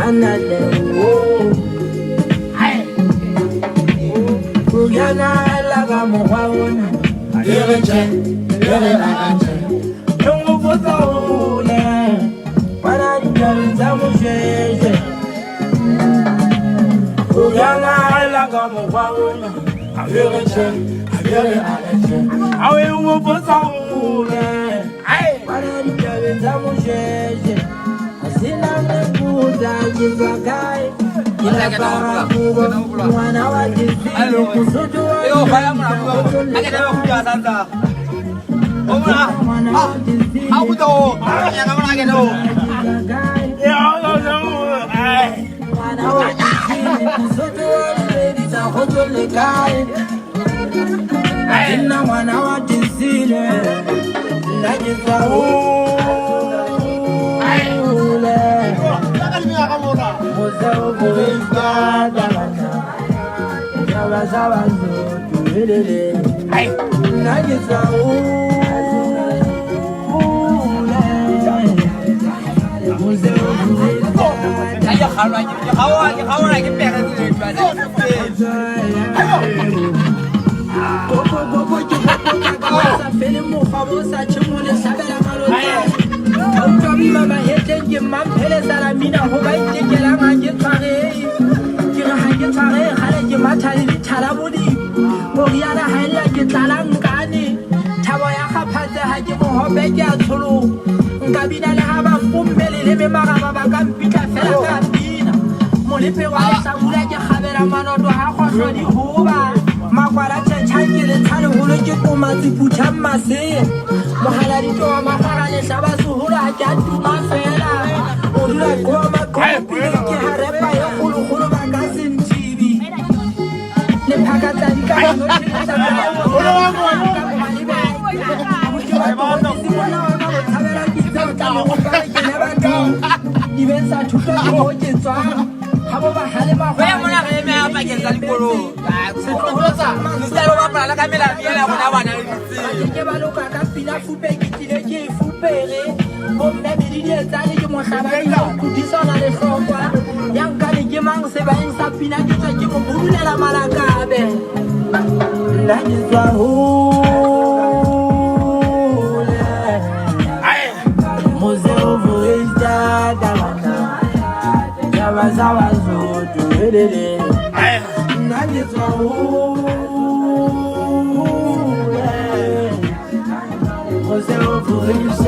anale Kugana laga muhauna Yereche Yereche Yungu fuzaule Para nijaliza musheje Kugana laga muhauna Yereche Yereche Awe yungu fuzaule Para nijaliza musheje Asina mekuza jizakai Mwana wa jizini kusudu wa mwana wa jizini Museu buista dalana, jawa jawa zo tuelele. Nagisa Museu buista. Ayo kau lagi pergi tu. Bobo cuba kau fele mu famosa cemule sabela malota. Mama hete mam pele salamina ho bai te kela nganje tsare ke ga ha ke tsare gale ke mathali di thala bodi mo riana ha illa ke tsalang kane thabo ya gaphatse ha ke mo hobe ke a tsholo nka bina le ha ba pumbele le me magaba ba ka mpitla fela ka bina mo le pe wa sa bula ke khabela manoto ha khohlo di hoba makwala tshantshanye le tshale holo ke komatsi putha mase mohala di toa mafara le shaba suhula ha ke tuma fela o dula goma kopi ke harepa ya khulu khulu ba ka senthibi le phakatsa di ka no di sa ka o lo wa mo mali ba ai ba to ku na na bo thabela ki tsa ka mo ka ke ne ba ka di ben sa thuto ke ho ke tswa ha bo ba hale ba ho ya mona re me apa ke tsa dipolo se tlo tsa se lo ba pala ka mela miela bona bana le ke ba lo ka pila fupe ke tile ke fupere bo nna be di etsa le ke mo hlaba ka kudisa na le hlokwa yang ka le ke mang se ba eng sa pina ke tsa ke mo budulela malakabe la ke tswa ho Museu buista dalana jawa jawa zo tuelele na ke tswa ho Museu buista